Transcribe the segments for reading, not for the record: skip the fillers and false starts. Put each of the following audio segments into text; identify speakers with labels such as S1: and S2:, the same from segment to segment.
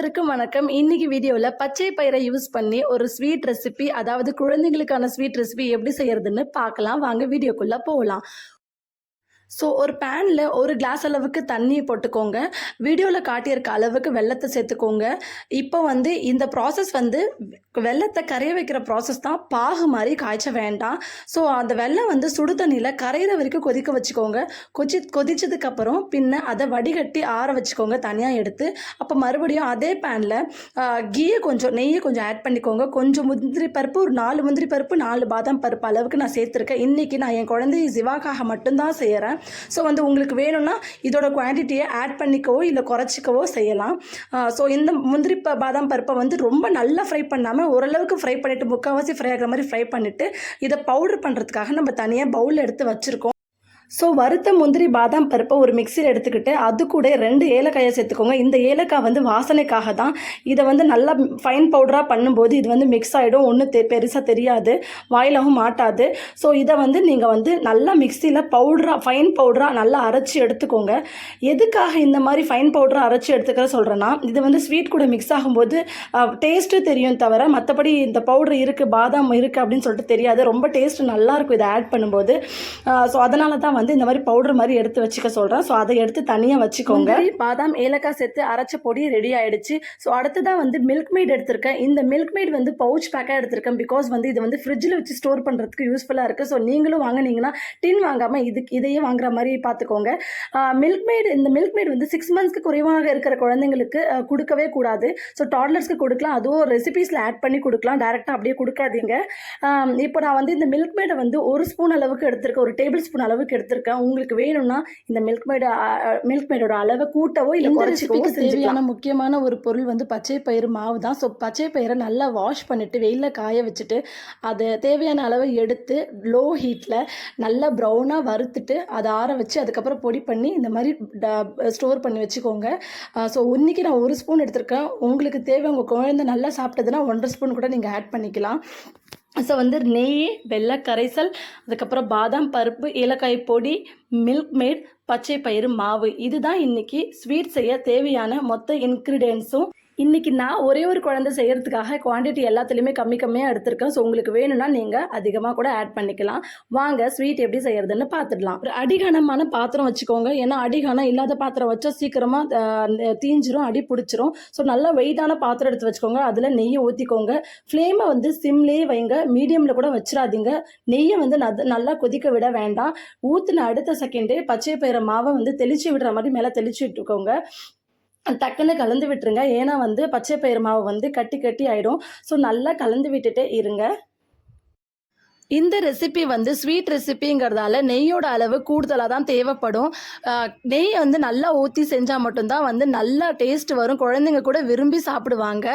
S1: அனைவருக்கும் வணக்கம். இன்னைக்கு வீடியோவில் பச்சை பயிரை யூஸ் பண்ணி ஒரு ஸ்வீட் ரெசிபி, அதாவது குழந்தைங்களுக்கான ஸ்வீட் ரெசிபி எப்படி செய்யறதுன்னு பார்க்கலாம். வாங்க வீடியோக்குள்ளே போகலாம். ஸோ ஒரு பேனில் ஒரு கிளாஸ் அளவுக்கு தண்ணி போட்டுக்கோங்க. வீடியோவில் காட்டியிருக்க அளவுக்கு வெல்லத்தை சேர்த்துக்கோங்க. இப்போ இந்த ப்ராசஸ் வெல்லத்தை கரைய வைக்கிற ப்ராசஸ் தான். பாகு மாதிரி காய்ச்ச வேண்டாம். ஸோ அந்த வெல்லம் சுடு தண்ணியில் கரையிற வரைக்கும் கொதிக்க வச்சுக்கோங்க. கொதிச்சதுக்கப்புறம் பின்ன அதை வடிகட்டி ஆற வச்சுக்கோங்க தனியாக எடுத்து. அப்போ மறுபடியும் அதே பேனில் நெய்யை கொஞ்சம் ஆட் பண்ணிக்கோங்க. கொஞ்சம் முந்திரி பருப்பு, ஒரு 4 முந்திரி பருப்பு, 4 பாதாம் பருப்பு அளவுக்கு நான் சேர்த்துருக்கேன். இன்றைக்கி நான் என் குழந்தை சிவாக்காக மட்டும்தான் செய்கிறேன். ஸோ உங்களுக்கு வேணும்னா இதோட குவான்டிட்டியை ஆட் பண்ணிக்கவோ இல்லை குறைச்சிக்கவோ செய்யலாம். ஸோ இந்த முந்திரி பாதாம் பருப்பை ரொம்ப நல்லா ஃப்ரை பண்ணாமல் ஓரளவுக்கு ஃப்ரை பண்ணிவிட்டு, முக்கால்வாசி ஃப்ரை ஆகிற மாதிரி ஃப்ரை பண்ணிவிட்டு, இதை பவுடர் பண்ணுறதுக்காக நம்ம தனியாக பவுலில் எடுத்து வச்சுருக்கோம். ஸோ வறுத்த முந்திரி பாதாம் பருப்பை ஒரு மிக்சியில் எடுத்துக்கிட்டு அது கூட 2 ஏலக்காயை சேர்த்துக்கோங்க. இந்த ஏலக்காய் வாசனைக்காக தான். இதை நல்லா ஃபைன் பவுடராக பண்ணும்போது இது மிக்ஸ் ஆகிடும். ஒன்றும் பெருசாக தெரியாது, வாயிலாகவும் மாட்டாது. ஸோ இதை நீங்கள் நல்லா மிக்சியில் ஃபைன் பவுடராக நல்லா அரைச்சி எடுத்துக்கோங்க. எதுக்காக இந்த மாதிரி ஃபைன் பவுடராக அரைச்சி எடுத்துக்கிற சொல்கிறேன்னா, இது ஸ்வீட் கூட மிக்ஸ் ஆகும்போது டேஸ்ட்டு தெரியும் தவிர மற்றபடி இந்த பவுடர் இருக்குது, பாதாம் இருக்குது அப்படின்னு சொல்லிட்டு தெரியாது. ரொம்ப டேஸ்ட்டு நல்லாயிருக்கும் இதை ஆட் பண்ணும்போது. ஸோ அதனால தான் இந்த மாதிரி பவுடர் மாதிரி எடுத்து வச்சுக்க சொல்கிறேன். ஸோ அதை எடுத்து தனியாக வச்சுக்கோங்க. பாதாம் ஏலக்காய் சேர்த்து அரைச்ச பொடி ரெடி ஆகிடுச்சு. ஸோ அடுத்ததான் மில்க் மேட் எடுத்திருக்கேன். இந்த மில்க் மேட் பவுச் பேக்காக எடுத்திருக்கேன். பிகாஸ் இது ஃப்ரிட்ஜில் வச்சு ஸ்டோர் பண்ணுறதுக்கு யூஸ்ஃபுல்லாக இருக்குது. ஸோ நீங்களும் வாங்கினீங்கன்னா டின் வாங்காமல் இதையே வாங்குற மாதிரி பார்த்துக்கோங்க. இந்த மில்க் மேட் 6 மந்த்ஸ்க்கு குறைவாக இருக்கிற குழந்தைங்களுக்கு கொடுக்கவே கூடாது. ஸோ டாட்லர்ஸ்க்கு கொடுக்கலாம். அதுவும் ரெசிபீஸில் ஆட் பண்ணி கொடுக்கலாம். டேரெக்டாக அப்படியே கொடுக்காதீங்க. இப்போ நான் இந்த மில்க் மேடை 1 ஸ்பூன் அளவுக்கு எடுத்திருக்கேன். ஒரு டேபிள் ஸ்பூன் அளவுக்கு எடுத்திருக்கேன். உங்களுக்கு வேணும்னா இந்த மில்க் மேடோட அளவை கூட்டவோ இல்லை குறைச்சிக்கவோ தேவையான முக்கியமான ஒரு பொருள் பச்சை பயிறு மாவு தான். ஸோ பச்சை பயிரை நல்லா வாஷ் பண்ணிவிட்டு வெயிலில் காய வச்சுட்டு அதை தேவையான அளவை எடுத்து லோ ஹீட்டில் நல்லா ப்ரௌனாக வறுத்துட்டு அதை ஆற வச்சு அதுக்கப்புறம் பொடி பண்ணி இந்த மாதிரி ஸ்டோர் பண்ணி வச்சுக்கோங்க. ஸோ இன்றைக்கி நான் 1 ஸ்பூன் எடுத்திருக்கேன். உங்களுக்கு தேவை, உங்கள் குழந்தை நல்லா சாப்பிட்டதுன்னா 1.5 ஸ்பூன் கூட நீங்கள் ஆட் பண்ணிக்கலாம். ஸோ நெய், வெள்ளை கரைசல், அதுக்கப்புறம் பாதாம் பருப்பு, ஏலக்காய் பொடி, மில்க் மேட், பச்சை பயிறு மாவு, இதுதான் இன்றைக்கி ஸ்வீட் செய்ய தேவையான மொத்த இன்க்ரீடியன்ஸும். இன்றைக்கி நான் ஒரே ஒரு குழந்தை செய்கிறதுக்காக குவான்டிட்டி எல்லாத்துலேயுமே கம்மியாக எடுத்திருக்கேன். ஸோ உங்களுக்கு வேணும்னா நீங்கள் அதிகமாக கூட ஆட் பண்ணிக்கலாம். வாங்க ஸ்வீட் எப்படி செய்கிறதுன்னு பார்த்துடலாம். ஒரு அடிகனமான பாத்திரம் வச்சுக்கோங்க. ஏன்னா அடிகனம் இல்லாத பாத்திரம் வச்சா சீக்கிரமாக தீஞ்சிரும், அடி பிடிச்சிரும். ஸோ நல்லா வெயிட்டான பாத்திரம் எடுத்து வச்சுக்கோங்க. அதில் நெய்யை ஊற்றிக்கோங்க. ஃப்ளேமை சிம்லேயே வைங்க, மீடியமில் கூட வச்சிடாதீங்க. நெய்யை நல்லா கொதிக்க விட வேண்டாம். ஊற்றின அடுத்த செகண்டே பச்சை பயிறு மாவை தெளித்து விடுற மாதிரி மேலே தெளித்து விட்டுக்கோங்க. டக்குன்னு கலந்து விட்டுருங்க. ஏன்னா பச்சை பயிறு மாவு கட்டி கட்டி ஆகிடும். ஸோ நல்லா கலந்து விட்டுட்டே இருங்க. இந்த ரெசிபி ஸ்வீட் ரெசிபிங்கிறதால நெய்யோட அளவு கூடுதலாக தான் தேவைப்படும். நெய் நல்லா ஊற்றி செஞ்சால் மட்டும்தான் நல்லா டேஸ்ட் வரும். குழந்தைங்க கூட விரும்பி சாப்பிடுவாங்க.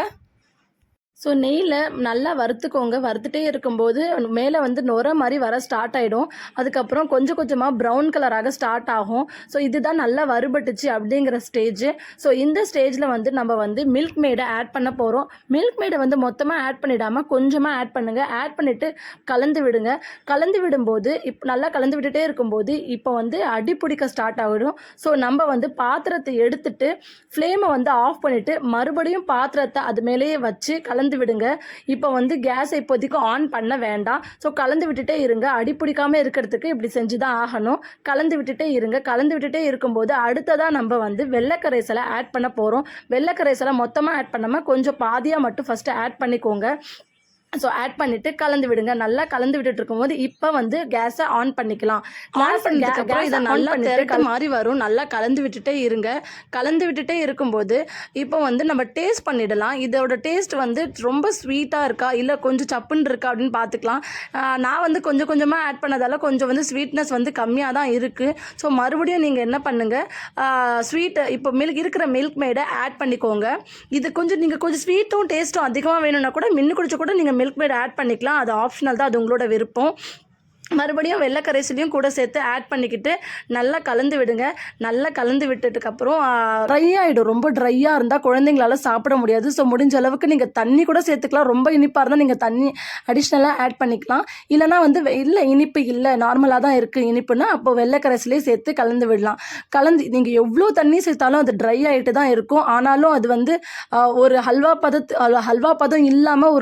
S1: ஸோ நெய்யில் நல்லா வறுத்துக்கோங்க. வறுத்துட்டே இருக்கும்போது மேலே நுரை மாதிரி வர ஸ்டார்ட் ஆகிடும். அதுக்கப்புறம் கொஞ்சம் கொஞ்சமாக ப்ரௌன் கலராக ஸ்டார்ட் ஆகும். ஸோ இதுதான் நல்லா வறுபட்டுச்சு அப்படிங்கிற ஸ்டேஜ். ஸோ இந்த ஸ்டேஜில் நம்ம மில்க் மேடை ஆட் பண்ண போகிறோம். மில்க் மேடை மொத்தமாக ஆட் பண்ணிடாமல் கொஞ்சமாக ஆட் பண்ணுங்கள். ஆட் பண்ணிவிட்டு கலந்து விடுங்க. கலந்து விடும்போது நல்லா கலந்து விட்டுட்டே இருக்கும்போது இப்போ அடி பிடிக்க ஸ்டார்ட் ஆகிடும். ஸோ நம்ம பாத்திரத்தை எடுத்துட்டு ஃப்ளேமை ஆஃப் பண்ணிவிட்டு மறுபடியும் பாத்திரத்தை அது மேலேயே வச்சு கலந்து விடுங்க. இப்போ கேஸை இப்போதைக்கு ஆன் பண்ண வேண்டாம். ஸோ கலந்து விட்டுட்டே இருங்க. அடி பிடிக்காமல் இருக்கிறதுக்கு இப்படி செஞ்சு தான் ஆகணும். கலந்து விட்டுட்டே இருங்க. கலந்து விட்டுட்டே இருக்கும்போது அடுத்ததாக நம்ம வெள்ளைக்கரைசலை ஆட் பண்ண போகிறோம். வெள்ளைக்கரைசலை மொத்தமாக ஆட் பண்ணாமல் கொஞ்சம் பாதியாக மட்டும் ஃபஸ்ட்டு ஆட் பண்ணிக்கோங்க. ஸோ ஆட் பண்ணிவிட்டு கலந்து விடுங்க. நல்லா கலந்து விட்டுட்டு இருக்கும்போது இப்போ கேஸை ஆன் பண்ணிக்கலாம். ஆன் பண்ணிட்டு இதை நல்லா திரட்ட மாதிரி வரும். நல்லா கலந்து விட்டுட்டே இருங்க. கலந்து விட்டுட்டே இருக்கும்போது இப்போ நம்ம டேஸ்ட் பண்ணிடலாம். இதோட டேஸ்ட் ரொம்ப ஸ்வீட்டாக இருக்கா இல்லை கொஞ்சம் சப்புன்னு இருக்கா அப்படின்னு பார்த்துக்கலாம். நான் கொஞ்சம் கொஞ்சமாக ஆட் பண்ணதால் கொஞ்சம் ஸ்வீட்னஸ் கம்மியாக தான் இருக்குது. ஸோ மறுபடியும் நீங்கள் என்ன பண்ணுங்கள், இப்போ இருக்கிற மில்க் மேடை ஆட் பண்ணிக்கோங்க. இது நீங்கள் கொஞ்சம் ஸ்வீட்டும் டேஸ்ட்டும் அதிகமாக வேணும்னா கூட மின்னு குடிச்ச கூட நீங்கள் மில்க் மேட் ஆட் பண்ணிக்கலாம். அது ஆப்ஷனல் தான், அது உங்களோட விருப்பம். மறுபடியும் வெள்ளை கரைசலையும் கூட சேர்த்து ஆட் பண்ணிக்கிட்டு நல்லா கலந்து விடுங்க. நல்லா கலந்து விட்டதுக்கப்புறம் ட்ரை ஆகிடும். ரொம்ப ட்ரையாக இருந்தால் குழந்தைங்களால சாப்பிட முடியாது. ஸோ முடிஞ்ச அளவுக்கு நீங்கள் தண்ணி கூட சேர்த்துக்கலாம். ரொம்ப இனிப்பாக இருந்தால் நீங்கள் தண்ணி அடிஷ்னலாக ஆட் பண்ணிக்கலாம். இல்லைனா வந்து இல்லை இனிப்பு இல்லை நார்மலாக தான் இருக்குது இனிப்புன்னா அப்போ வெள்ளை கரைசலே சேர்த்து கலந்து விடலாம். கலந்து நீங்கள் எவ்வளோ தண்ணி சேர்த்தாலும் அது ட்ரை ஆகிட்டு தான் இருக்கும். ஆனாலும் அது வந்து ஒரு ஹல்வா பதம் இல்லாமல்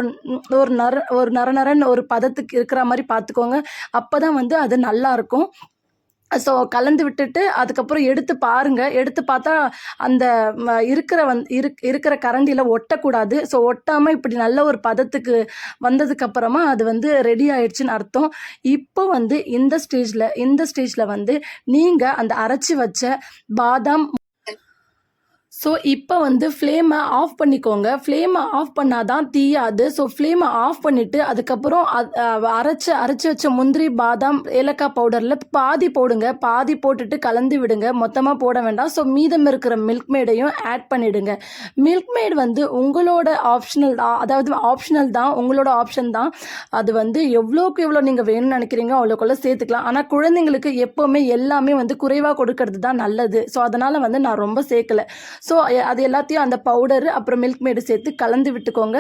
S1: ஒரு நரன்னு ஒரு பதத்துக்கு இருக்கிற மாதிரி பார்த்துக்கோங்க. அப்போ தான் வந்து அது நல்லாயிருக்கும். ஸோ கலந்து விட்டுட்டு அதுக்கப்புறம் எடுத்து பாருங்கள். எடுத்து பார்த்தா அந்த இருக்கிற கரண்டியில் ஒட்டக்கூடாது. ஸோ ஒட்டாமல் இப்படி நல்ல ஒரு பதத்துக்கு வந்ததுக்கப்புறமா அது வந்து ரெடி ஆயிடுச்சுன்னு அர்த்தம். இப்போ வந்து இந்த ஸ்டேஜில் வந்து நீங்கள் அந்த அரைச்சி வச்ச பாதாம் ஸோ இப்போ வந்து ஃப்ளேமை ஆஃப் பண்ணிக்கோங்க. ஃப்ளேமை ஆஃப் பண்ணால் தான் தீயாது. ஸோ ஃப்ளேமை ஆஃப் பண்ணிவிட்டு அதுக்கப்புறம் அரைச்சி வச்ச முந்திரி பாதாம் ஏலக்காய் பவுடரில் பாதி போடுங்க. பாதி போட்டுட்டு கலந்து விடுங்க. மொத்தமாக போட வேண்டாம். ஸோ மீதம் இருக்கிற மில்க் மேடையும் ஆட் பண்ணிவிடுங்க. மில்க் மேட் வந்து உங்களோட ஆப்ஷனல் தான், அதாவது ஆப்ஷனல் தான், உங்களோட ஆப்ஷன் தான். அது வந்து எவ்வளோக்கு எவ்வளோ நீங்கள் வேணும்னு நினைக்கிறீங்க அவ்வளோக்குள்ள சேர்த்துக்கலாம். ஆனால் குழந்தைங்களுக்கு எப்போவுமே எல்லாமே வந்து குறைவாக கொடுக்கறது தான் நல்லது. ஸோ அதனால் வந்து நான் ரொம்ப சேர்க்கலை. ஸோ அது எல்லாத்தையும் அந்த பவுடரு அப்புறம் மில்க் மேடு சேர்த்து கலந்து விட்டுக்கோங்க.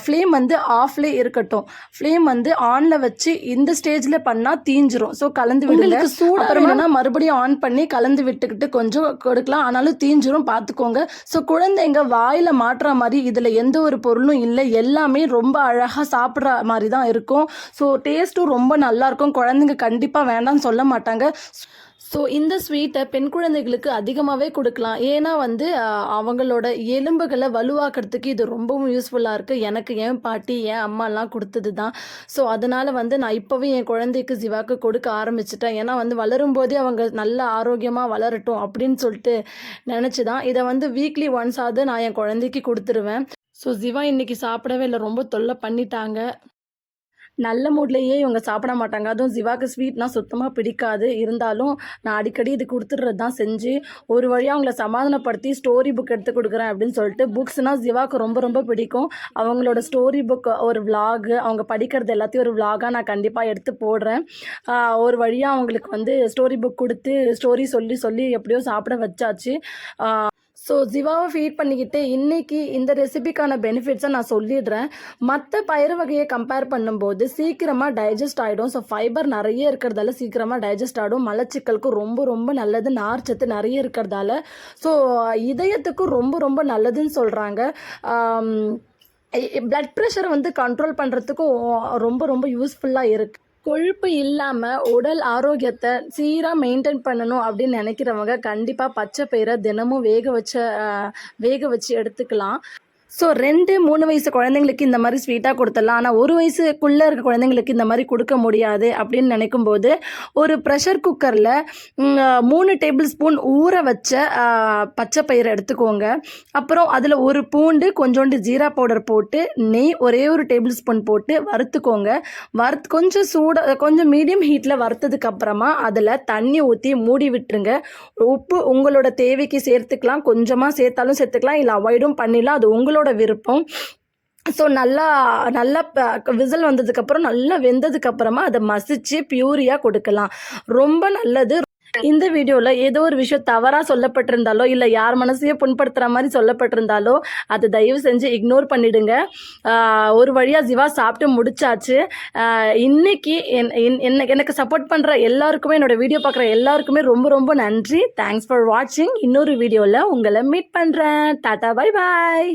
S1: ஃப்ளேம் வந்து ஆஃப்லேயே இருக்கட்டும். ஃப்ளேம் வந்து ஆனில் வச்சு இந்த ஸ்டேஜில் பண்ணால் தீஞ்சிரும். ஸோ கலந்து விடுங்க. அப்புறமா மறுபடியும் ஆன் பண்ணி கலந்து விட்டுக்கிட்டு கொஞ்சம் கொடுக்கலாம். ஆனாலும் தீஞ்சிரும், பார்த்துக்கோங்க. ஸோ குழந்தைங்க வாயில் மாட்டுற மாதிரி இதில் எந்த ஒரு பொருளும் இல்லை. எல்லாமே ரொம்ப அழகாக சாப்பிட்ற மாதிரி தான் இருக்கும். ஸோ டேஸ்ட்டும் ரொம்ப நல்லாயிருக்கும். குழந்தைங்க கண்டிப்பாக வேண்டாம்னு சொல்ல மாட்டாங்க. ஸோ இந்த ஸ்வீட்டை பெண் குழந்தைகளுக்கு அதிகமாகவே கொடுக்கலாம். ஏன்னா வந்து அவங்களோட எலும்புகளை வலுவாக்கிறதுக்கு இது ரொம்பவும் யூஸ்ஃபுல்லாக இருக்குது. எனக்கு என் பாட்டி என் அம்மாலாம் கொடுத்தது தான். ஸோ அதனால் வந்து நான் இப்போவே என் குழந்தைக்கு ஜிவாக்கு கொடுக்க ஆரம்பிச்சிட்டேன். ஏன்னா வந்து வளரும்போதே அவங்க நல்ல ஆரோக்கியமாக வளரட்டும் அப்படின்னு சொல்லிட்டு நினச்சி தான் இதை வந்து வீக்லி ஒன்ஸாவது நான் என் குழந்தைக்கு கொடுத்துருவேன். ஸோ ஜிவா இன்றைக்கி சாப்பிடவே இல்லை, ரொம்ப தொல்லை பண்ணிட்டாங்க. நல்ல மூட்லேயே இவங்க சாப்பிட மாட்டாங்க. அதுவும் ஜிவாக்கு ஸ்வீட்னால் சுத்தமாக பிடிக்காது. இருந்தாலும் நான் அடிக்கடி இது கொடுத்துட்றது தான் செஞ்சு ஒரு வழியாக அவங்கள சமாதானப்படுத்தி ஸ்டோரி புக் எடுத்து கொடுக்குறேன் அப்படின்னு சொல்லிட்டு. புக்ஸ்னால் ஜிவாக்கு ரொம்ப ரொம்ப பிடிக்கும். அவங்களோட ஸ்டோரி புக் ஒரு விலாகு, அவங்க படிக்கிறது எல்லாத்தையும் ஒரு விலாகாக நான் கண்டிப்பாக எடுத்து போடுறேன். ஒரு வழியாக அவங்களுக்கு வந்து ஸ்டோரி புக் கொடுத்து ஸ்டோரி சொல்லி சொல்லி எப்படியோ சாப்பிட வச்சாச்சு. ஸோ ஜிவாவை ஃபீட் பண்ணிக்கிட்டு இன்றைக்கி இந்த ரெசிபிக்கான பெனிஃபிட்ஸை நான் சொல்லிடுறேன். மற்ற பயிறு வகையை கம்பேர் பண்ணும்போது சீக்கிரமாக டைஜஸ்ட் ஆகிடும். ஸோ ஃபைபர் நிறைய இருக்கிறதால சீக்கிரமாக டைஜஸ்ட் ஆகிடும். மலச்சிக்கலுக்கும் ரொம்ப ரொம்ப நல்லது. நார்ச்சத்து நிறைய இருக்கிறதால ஸோ இதயத்துக்கும் ரொம்ப ரொம்ப நல்லதுன்னு சொல்கிறாங்க. பிளட் ப்ரெஷரை வந்து கண்ட்ரோல் பண்ணுறதுக்கும் ரொம்ப ரொம்ப யூஸ்ஃபுல்லாக இருக்குது. கொழுப்பு இல்லாமல் உடல் ஆரோக்கியத்தை சீராக மெயின்டைன் பண்ணணும் அப்படின்னு நினைக்கிறவங்க கண்டிப்பாக பச்சை பயிரை தினமும் வேக வச்சு எடுத்துக்கலாம். ஸோ 2-3 வயசு குழந்தைங்களுக்கு இந்த மாதிரி ஸ்வீட்டாக கொடுத்துடலாம். ஆனால் 1 வயசுக்குள்ளே இருக்க குழந்தைங்களுக்கு இந்த மாதிரி கொடுக்க முடியாது அப்படின்னு நினைக்கும்போது ஒரு ப்ரெஷர் குக்கரில் 3 டேபிள் ஸ்பூன் ஊற வச்ச பச்சை பயிரை எடுத்துக்கோங்க. அப்புறம் அதில் ஒரு பூண்டு, கொஞ்சோண்டு ஜீரா பவுடர் போட்டு நெய் ஒரே ஒரு டேபிள் ஸ்பூன் போட்டு வறுத்துக்கோங்க. கொஞ்சம் மீடியம் ஹீட்டில் வறுத்ததுக்கப்புறமா அதில் தண்ணி ஊற்றி மூடி விட்டுருங்க. உப்பு உங்களோட தேவைக்கு சேர்த்துக்கலாம். கொஞ்சமாக சேர்த்தாலும் சேர்த்துக்கலாம், இல்லை அவாய்டும் பண்ணிடலாம். அது உங்களோட விருப்பம். ஸோ நல்லா விசில் வந்ததுக்கப்புறம் நல்லா வெந்ததுக்கப்புறமா அதை மசிச்சு பியூரியாக கொடுக்கலாம். ரொம்ப நல்லது. இந்த வீடியோவில் ஏதோ ஒரு விஷயம் தவறாக சொல்லப்பட்டிருந்தாலோ இல்லை யார் மனசையோ புண்படுத்துகிற மாதிரி சொல்லப்பட்டிருந்தாலோ அது தயவு செஞ்சு இக்னோர் பண்ணிவிடுங்க. ஒரு வழியாக ஜிவா சாப்பிட்டு முடிச்சாச்சு. இன்னைக்கு எனக்கு சப்போர்ட் பண்ணுற எல்லாருக்குமே, என்னோடய வீடியோ பார்க்குற எல்லாருக்குமே ரொம்ப ரொம்ப நன்றி. தேங்க்ஸ் ஃபார் வாட்சிங். இன்னொரு வீடியோவில் உங்களை மீட் பண்ணுறேன். Tata, bye bye.